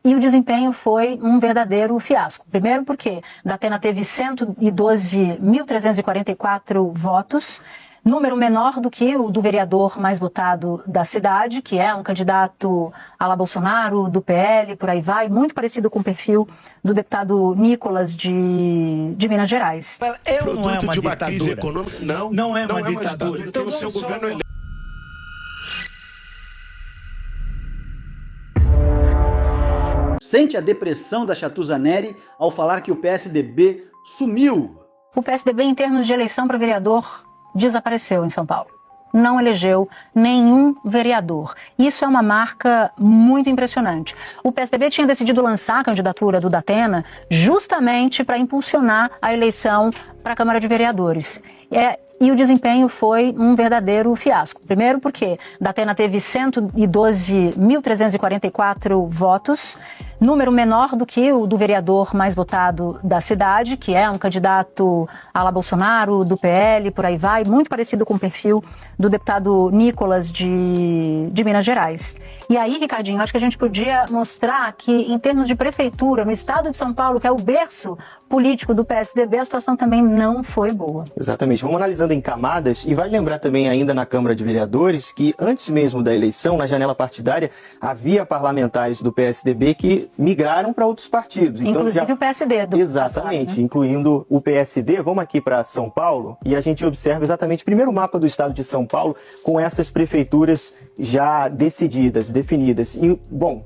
E o desempenho foi um verdadeiro fiasco. Primeiro porque Datena teve 112.344 votos, número menor do que o do vereador mais votado da cidade, que é um candidato à la Bolsonaro, do PL, por aí vai, muito parecido com o perfil do deputado Nicolas de Minas Gerais. Não é uma crise econômica, não é uma ditadura. Então o seu governo eleito. Sente a depressão da Chatuzaneri ao falar que o PSDB sumiu. O PSDB, em termos de eleição para vereador, desapareceu em São Paulo. Não elegeu nenhum vereador. Isso é uma marca muito impressionante. O PSDB tinha decidido lançar a candidatura do Datena justamente para impulsionar a eleição para a Câmara de Vereadores. E o desempenho foi um verdadeiro fiasco. Primeiro porque Datena teve 112.344 votos, número menor do que o do vereador mais votado da cidade, que é um candidato à la Bolsonaro, do PL, por aí vai, muito parecido com o perfil do deputado Nicolas de Minas Gerais. E aí, Ricardinho, acho que a gente podia mostrar que, em termos de prefeitura, no estado de São Paulo, que é o berço político do PSDB, a situação também não foi boa. Exatamente. Vamos analisando em camadas e vai lembrar também ainda na Câmara de Vereadores que antes mesmo da eleição, na janela partidária, havia parlamentares do PSDB que migraram para outros partidos. Então, inclusive o PSD. Exatamente, passado, né? Incluindo o PSD. Vamos aqui para São Paulo e a gente observa exatamente o primeiro mapa do estado de São Paulo com essas prefeituras já decididas, definidas. E, bom,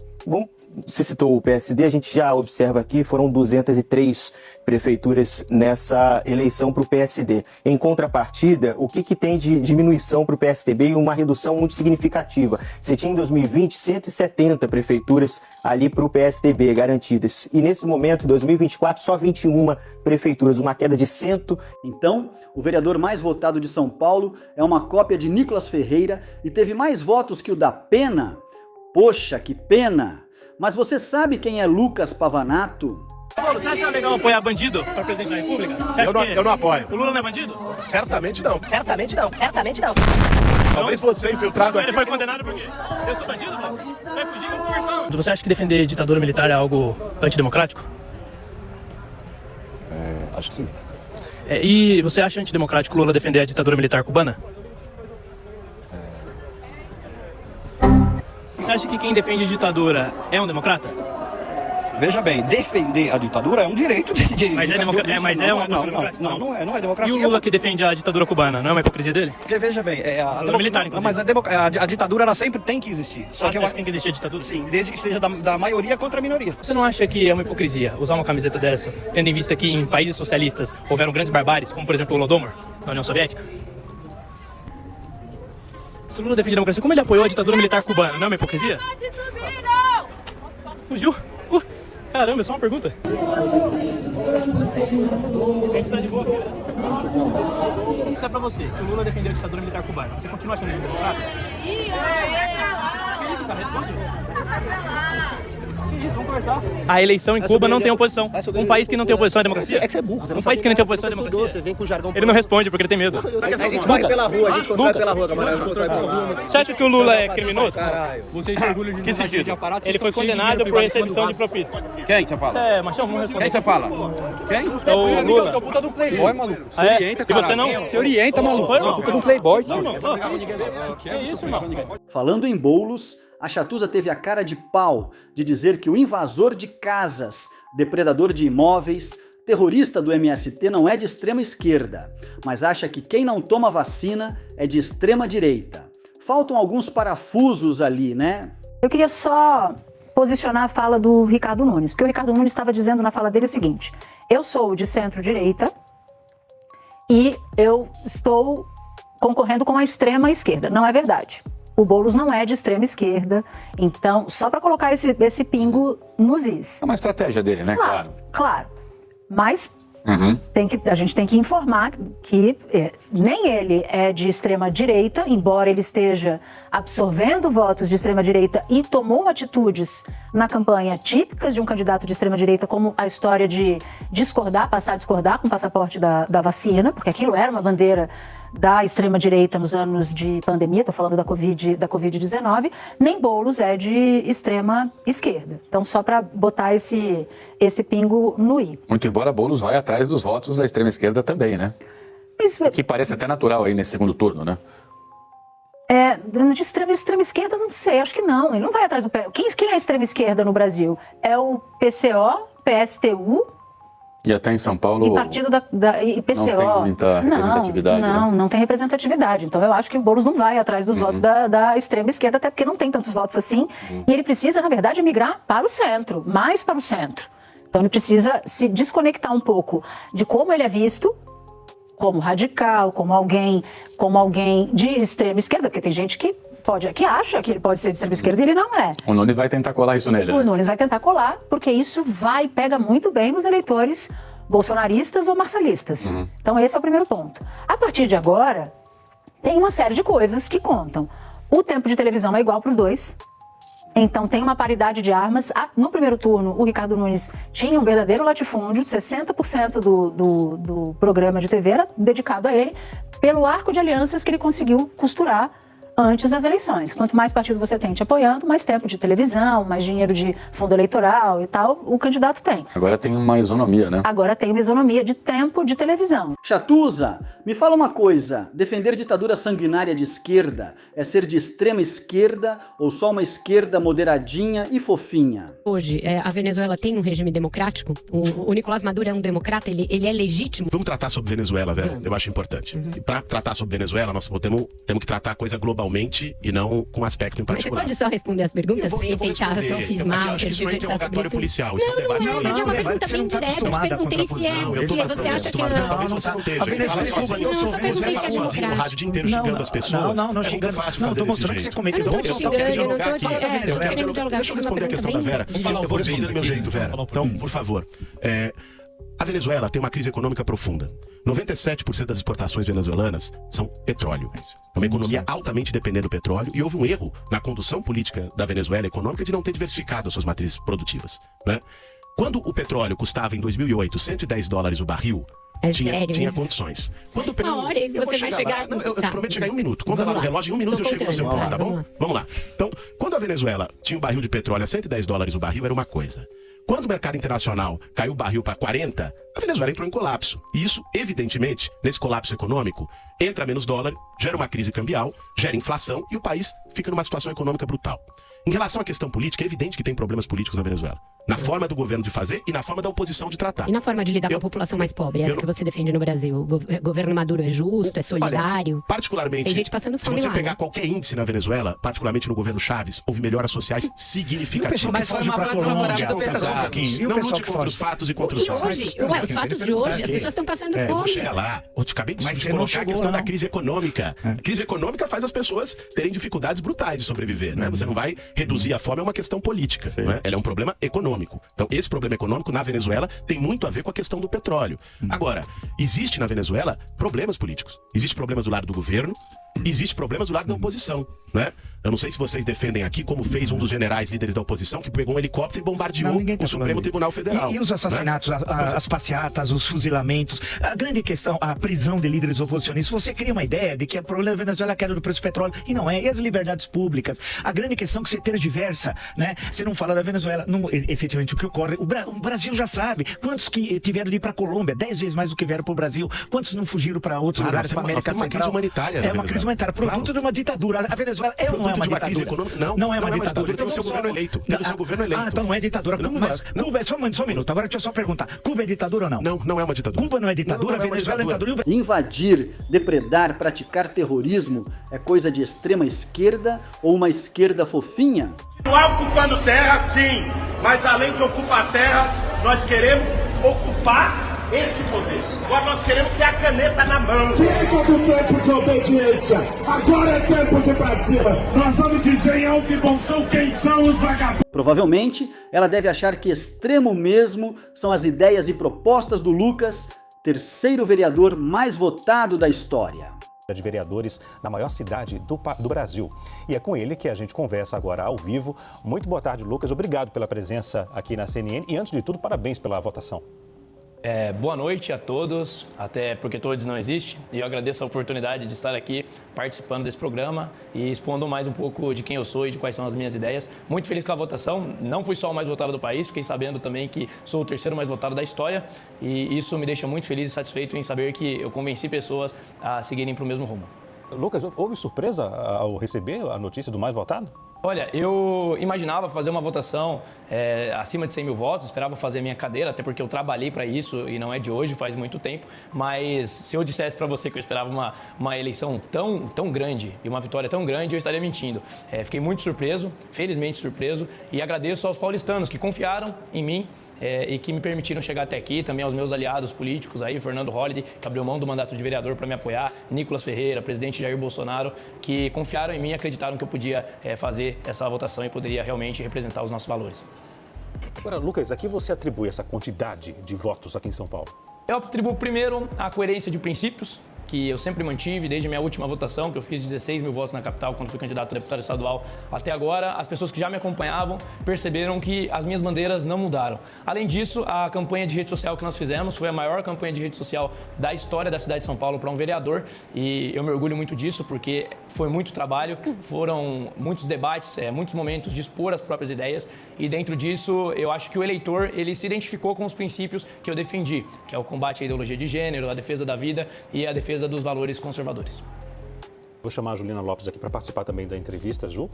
você citou o PSD, a gente já observa aqui, foram 203 prefeituras nessa eleição para o PSD. Em contrapartida, o que tem de diminuição para o PSDB e uma redução muito significativa? Você tinha em 2020 170 prefeituras ali para o PSDB garantidas. E nesse momento, em 2024, só 21 prefeituras, uma queda de 100. Então, o vereador mais votado de São Paulo é uma cópia de Nicolas Ferreira e teve mais votos que o da Pena? Poxa, que pena! Mas você sabe quem é Lucas Pavanato? Você acha legal apoiar bandido para presidente da República? Eu não apoio. O Lula não é bandido? Certamente não. Certamente não. Talvez você infiltrado aqui. Ele foi condenado por quê? Eu sou bandido, mano? Vai fugir com conversão. Você acha que defender ditadura militar é algo antidemocrático? Acho que sim. E você acha antidemocrático o Lula defender a ditadura militar cubana? Você acha que quem defende ditadura é um democrata? Veja bem, defender a ditadura é um direito de Mas é uma postura democrática? Não é democracia. E o Lula que defende a ditadura cubana, não é uma hipocrisia dele? Porque veja bem, militar, inclusive. mas a ditadura ela sempre tem que existir. Só que tem que existir a ditadura? Sim, desde que seja da maioria contra a minoria. Você não acha que é uma hipocrisia usar uma camiseta dessa, tendo em vista que em países socialistas houveram grandes barbáries, como por exemplo o Holodomor, na União Soviética? Se o Lula defende a democracia, como ele apoiou a ditadura militar cubana? Não é uma hipocrisia? Fugiu? Caramba, é só uma pergunta. A gente tá de boa aqui, né? Isso é pra você, se o Lula defendeu a ditadura militar cubana, você continua achando ele democrata? Que isso, cara? Responde. Que isso, vamos conversar. A eleição em Cuba não tem oposição. Um país que não tem oposição é democracia? É que você é burro. Um país que não tem oposição é democracia? Você vem com jargão. Ele não responde porque ele tem medo. A gente corre pela rua, a gente constrói pela rua, camarada. Você acha que o Lula é criminoso? Vocês se orgulham de Que sentido? Ele foi condenado por recepção de propício. Quem você fala? Você é machão? Vamos responder. Quem você fala? Quem? É o Lula. Seu puta do playboy, maluco. Ah, é? E você não? Você orienta, maluco. Foi, Seu mano? puta do playboy. Que isso, irmão? Falando em bolos, a Chatuza teve a cara de pau de dizer que o invasor de casas, depredador de imóveis, terrorista do MST não é de extrema esquerda, mas acha que quem não toma vacina é de extrema direita. Faltam alguns parafusos ali, né? Eu queria só posicionar a fala do Ricardo Nunes, porque o Ricardo Nunes estava dizendo na fala dele o seguinte: eu sou de centro-direita e eu estou concorrendo com a extrema esquerda. Não é verdade. O Boulos não é de extrema esquerda, então, só para colocar esse pingo nos is. É uma estratégia dele, né? Claro. Mas a gente tem que informar que nem ele é de extrema direita, embora ele esteja absorvendo votos de extrema direita e tomou atitudes na campanha típicas de um candidato de extrema direita, como a história de passar a discordar com o passaporte da vacina, porque aquilo era uma bandeira da extrema-direita nos anos de pandemia, estou falando da Covid-19, nem Boulos é de extrema-esquerda. Então, só para botar esse pingo no i. Muito embora Boulos vai atrás dos votos da extrema-esquerda também, né? O que parece até natural aí nesse segundo turno, né? De extrema-esquerda, não sei, acho que não. Ele não vai atrás do... Quem é extrema-esquerda no Brasil? É o PCO, PSTU... E até em São Paulo e partido e PCO. Não tem muita representatividade. Não tem representatividade. Então eu acho que o Boulos não vai atrás dos votos da extrema esquerda, até porque não tem tantos votos assim. E ele precisa, na verdade, migrar para o centro, mais para o centro. Então ele precisa se desconectar um pouco de como ele é visto, como radical, como alguém de extrema esquerda, porque tem gente que acha que ele pode ser de extrema esquerda e ele não é. O Nunes vai tentar colar isso nele. O Nunes vai tentar colar, porque isso pega muito bem nos eleitores bolsonaristas ou marcelistas. Então esse é o primeiro ponto. A partir de agora, tem uma série de coisas que contam. O tempo de televisão é igual para os dois. Então tem uma paridade de armas. No primeiro turno, o Ricardo Nunes tinha um verdadeiro latifúndio, 60% do programa de TV era dedicado a ele, pelo arco de alianças que ele conseguiu costurar antes das eleições. Quanto mais partido você tem te apoiando, mais tempo de televisão, mais dinheiro de fundo eleitoral e tal, o candidato tem. Agora tem uma isonomia, né? Agora tem uma isonomia de tempo de televisão. Chatuza, me fala uma coisa, defender ditadura sanguinária de esquerda é ser de extrema esquerda ou só uma esquerda moderadinha e fofinha? Hoje, a Venezuela tem um regime democrático, o Nicolás Maduro é um democrata, ele é legítimo. Vamos tratar sobre Venezuela, velho, eu acho importante. E para tratar sobre Venezuela, nós temos que tratar a coisa globalmente e não com aspecto em particular. Mas você pode só responder as perguntas sem tentar sofismar, tergiversar sobre tudo? Policial, não, mas é uma pergunta bem direta. Eu te perguntei se você acha que... Talvez você não esteja. Não, eu só perguntei se é democrático. O rádio o dia inteiro xingando as pessoas. Não, xingando. Não, tô mostrando que você cometeu. Eu não tô xingando, eu não tô querendo dialogar. Deixa eu responder a questão da Vera. Eu vou responder do meu jeito, Vera. Então, por favor. A Venezuela tem uma crise econômica profunda. 97% das exportações venezuelanas são petróleo. É uma economia altamente dependente do petróleo e houve um erro na condução política da Venezuela econômica de não ter diversificado as suas matrizes produtivas, né? Quando o petróleo custava em 2008 $110 o barril, tinha condições. Quando o petróleo, você vai chegar... Eu te prometo chegar em 1 minuto. Quando ela no relógio, em 1 minuto eu chego no seu ponto, tá bom? Vamos lá. Então, quando a Venezuela tinha o barril de petróleo a $110 o barril, era uma coisa. Quando o mercado internacional caiu o barril para 40, a Venezuela entrou em colapso. E isso, evidentemente, nesse colapso econômico, entra menos dólar, gera uma crise cambial, gera inflação e o país fica numa situação econômica brutal. Em relação à questão política, é evidente que tem problemas políticos na Venezuela. Na forma do governo de fazer e na forma da oposição de tratar. E na forma de lidar com a população mais pobre, essa que você defende no Brasil. O governo Maduro é justo, é solidário. Olha, particularmente, tem gente passando fome se você lá, pegar né? qualquer índice na Venezuela, particularmente no governo Chaves, houve melhoras sociais significativas. Mas foi uma fase favorável do petróleo. Não lute contra os fatos e contra os fatos. E hoje, os fatos de hoje, as pessoas estão passando fome. Eu vou chegar lá. Eu acabei de colocar a questão da crise econômica. A crise econômica faz as pessoas terem dificuldades brutais de sobreviver, né? Você não vai reduzir a fome a uma questão política, né? Ela é um problema econômico. Então, esse problema econômico na Venezuela tem muito a ver com a questão do petróleo. Agora, existe na Venezuela problemas políticos. Existe problemas do lado do governo, existe problemas do lado da oposição, né? Eu não sei se vocês defendem aqui como fez um dos generais líderes da oposição que pegou um helicóptero e bombardeou o Supremo Tribunal Federal. E os assassinatos, né? As passeatas, os fuzilamentos, a grande questão, a prisão de líderes oposicionistas. Você cria uma ideia de que o problema da Venezuela é a queda do preço do petróleo, e não é. E as liberdades públicas. A grande questão que você tergiversa, né? Você não fala da Venezuela, efetivamente o que ocorre. O Brasil já sabe quantos que tiveram de ir para a Colômbia, 10 vezes mais do que vieram para o Brasil, quantos não fugiram para outros lugares, para a América Central. É uma crise humanitária. É uma crise humanitária, produto de uma ditadura. A Venezuela é ou não é uma ditadura? Não é uma ditadura. Teve o seu governo eleito. Teve o seu governo eleito. Então não é ditadura. Cuba é só um minuto. Agora deixa eu só perguntar. Cuba é ditadura ou não? Não é uma ditadura. Cuba não é ditadura, Venezuela é ditadura. Invadir, depredar, praticar terrorismo é coisa de extrema esquerda ou uma esquerda fofinha? Continuar ocupando terra, sim, mas além de ocupar terra, nós queremos ocupar este poder. Agora nós queremos ter a caneta na mão. Chega do tempo de obediência. Agora é tempo de Brasília. Nós vamos dizer em alto e bom som quem são os vagabundos. Provavelmente, ela deve achar que extremo mesmo são as ideias e propostas do Lucas, terceiro vereador mais votado da história. De vereadores na maior cidade do Brasil. E é com ele que a gente conversa agora ao vivo. Muito boa tarde, Lucas. Obrigado pela presença aqui na CNN. E antes de tudo, parabéns pela votação. Boa noite a todos, até porque todos não existem, e eu agradeço a oportunidade de estar aqui participando desse programa e expondo mais um pouco de quem eu sou e de quais são as minhas ideias. Muito feliz com a votação, não fui só o mais votado do país, fiquei sabendo também que sou o terceiro mais votado da história, e isso me deixa muito feliz e satisfeito em saber que eu convenci pessoas a seguirem para o mesmo rumo. Lucas, houve surpresa ao receber a notícia do mais votado? Olha, eu imaginava fazer uma votação acima de 100 mil votos, esperava fazer minha cadeira, até porque eu trabalhei para isso e não é de hoje, faz muito tempo. Mas se eu dissesse para você que eu esperava uma eleição tão grande e uma vitória tão grande, eu estaria mentindo. Fiquei muito surpreso, felizmente surpreso, e agradeço aos paulistanos que confiaram em mim e que me permitiram chegar até aqui, também aos meus aliados políticos aí, Fernando Holliday, que abriu mão do mandato de vereador para me apoiar, Nicolas Ferreira, presidente Jair Bolsonaro, que confiaram em mim e acreditaram que eu podia fazer essa votação e poderia realmente representar os nossos valores. Agora, Lucas, a que você atribui essa quantidade de votos aqui em São Paulo? Eu atribuo primeiro a coerência de princípios, que eu sempre mantive desde a minha última votação, que eu fiz 16 mil votos na capital quando fui candidato a deputado estadual até agora. As pessoas que já me acompanhavam perceberam que as minhas bandeiras não mudaram. Além disso, a campanha de rede social que nós fizemos foi a maior campanha de rede social da história da cidade de São Paulo para um vereador, e eu me orgulho muito disso porque foi muito trabalho, foram muitos debates, muitos momentos de expor as próprias ideias, e dentro disso eu acho que o eleitor ele se identificou com os princípios que eu defendi, que é o combate à ideologia de gênero, a defesa da vida e a defesa dos valores conservadores. Vou chamar a Juliana Lopes aqui para participar também da entrevista. Ju?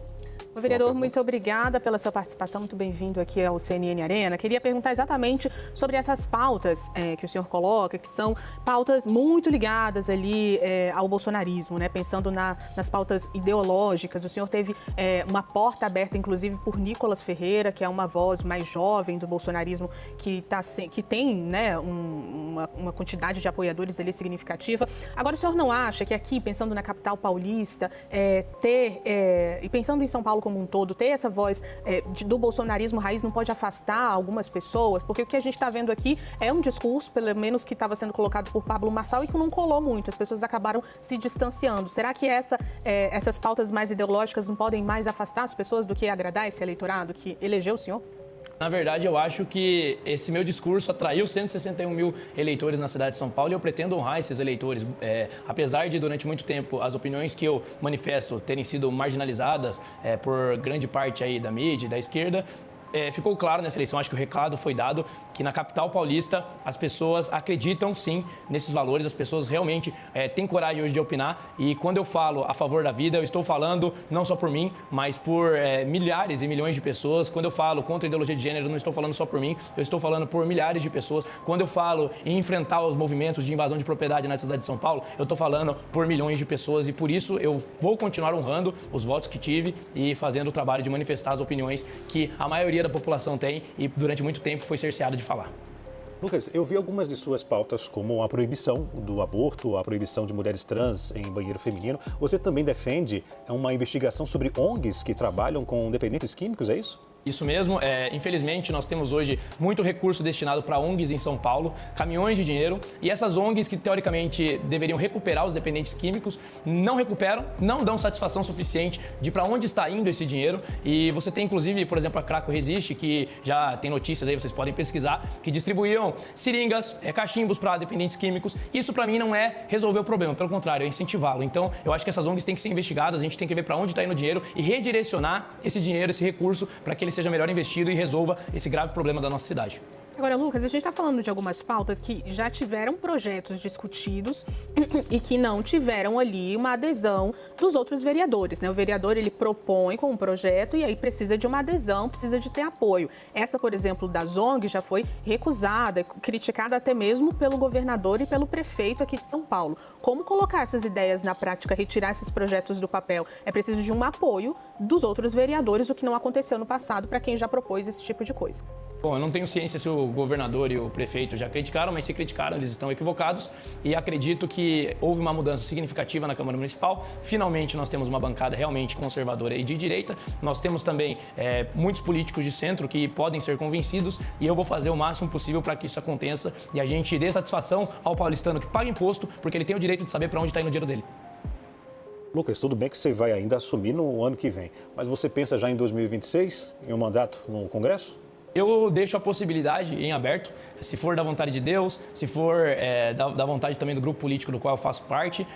O vereador, muito obrigada pela sua participação, muito bem-vindo aqui ao CNN Arena. Queria perguntar exatamente sobre essas pautas que o senhor coloca, que são pautas muito ligadas ali ao bolsonarismo, né? Pensando nas pautas ideológicas. O senhor teve uma porta aberta, inclusive, por Nicolas Ferreira, que é uma voz mais jovem do bolsonarismo, que tem, né, uma quantidade de apoiadores ali significativa. Agora, o senhor não acha que aqui, pensando na capital paulista, e pensando em São Paulo como um todo, ter essa voz do bolsonarismo raiz não pode afastar algumas pessoas? Porque o que a gente está vendo aqui é um discurso, pelo menos que estava sendo colocado por Pablo Marçal, e que não colou muito, as pessoas acabaram se distanciando. Será que essas pautas mais ideológicas não podem mais afastar as pessoas do que agradar esse eleitorado que elegeu o senhor? Na verdade, eu acho que esse meu discurso atraiu 161 mil eleitores na cidade de São Paulo, e eu pretendo honrar esses eleitores. Apesar de, durante muito tempo, as opiniões que eu manifesto terem sido marginalizadas por grande parte aí da mídia e da esquerda, ficou claro nessa eleição, acho que o recado foi dado, que na capital paulista as pessoas acreditam sim nesses valores, as pessoas realmente têm coragem hoje de opinar, e quando eu falo a favor da vida, eu estou falando não só por mim, mas por milhares e milhões de pessoas. Quando eu falo contra a ideologia de gênero, não estou falando só por mim, eu estou falando por milhares de pessoas. Quando eu falo em enfrentar os movimentos de invasão de propriedade na cidade de São Paulo, eu estou falando por milhões de pessoas, e por isso eu vou continuar honrando os votos que tive e fazendo o trabalho de manifestar as opiniões que a maioria da população tem e durante muito tempo foi cerceada de falar. Lucas, eu vi algumas de suas pautas, como a proibição do aborto, a proibição de mulheres trans em banheiro feminino. Você também defende uma investigação sobre ONGs que trabalham com dependentes químicos, é isso? Isso mesmo. Infelizmente, nós temos hoje muito recurso destinado para ONGs em São Paulo, caminhões de dinheiro, e essas ONGs que, teoricamente, deveriam recuperar os dependentes químicos, não recuperam, não dão satisfação suficiente de para onde está indo esse dinheiro. E você tem, inclusive, por exemplo, a Craco Resiste, que já tem notícias aí, vocês podem pesquisar, que distribuíam seringas, cachimbos para dependentes químicos. Isso, para mim, não é resolver o problema, pelo contrário, é incentivá-lo. Então, eu acho que essas ONGs têm que ser investigadas, a gente tem que ver para onde está indo o dinheiro e redirecionar esse dinheiro, esse recurso, para que ele seja melhor investido e resolva esse grave problema da nossa cidade. Agora, Lucas, a gente está falando de algumas pautas que já tiveram projetos discutidos e que não tiveram ali uma adesão dos outros vereadores, né? O vereador, ele propõe com um projeto e aí precisa de uma adesão, precisa de ter apoio. Essa, por exemplo, da ONG já foi recusada, criticada até mesmo pelo governador e pelo prefeito aqui de São Paulo. Como colocar essas ideias na prática, retirar esses projetos do papel? É preciso de um apoio dos outros vereadores, o que não aconteceu no passado para quem já propôs esse tipo de coisa. Bom, eu não tenho ciência se o governador e o prefeito já criticaram, mas se criticaram, eles estão equivocados, e acredito que houve uma mudança significativa na Câmara Municipal. Finalmente nós temos uma bancada realmente conservadora e de direita. Nós temos também muitos políticos de centro que podem ser convencidos, e eu vou fazer o máximo possível para que isso aconteça e a gente dê satisfação ao paulistano que paga imposto, porque ele tem o direito de saber para onde está indo o dinheiro dele. Lucas, tudo bem que você vai ainda assumir no ano que vem, mas você pensa já em 2026, em um mandato no Congresso? eu deixo a possibilidade em aberto, se for da vontade de Deus, se for da vontade também do grupo político do qual eu faço parte,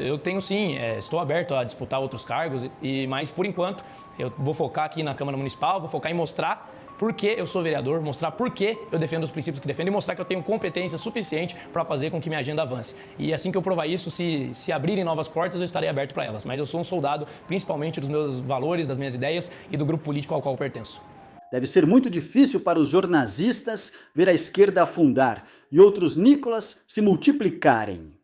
eu tenho sim, estou aberto a disputar outros cargos, mas por enquanto eu vou focar aqui na Câmara Municipal, vou focar em mostrar por que eu sou vereador, mostrar por que eu defendo os princípios que defendo e mostrar que eu tenho competência suficiente para fazer com que minha agenda avance. E assim que eu provar isso, se abrirem novas portas, eu estarei aberto para elas. Mas eu sou um soldado, principalmente dos meus valores, das minhas ideias e do grupo político ao qual eu pertenço. Deve ser muito difícil para os jornalistas ver a esquerda afundar e outros Nicolas se multiplicarem.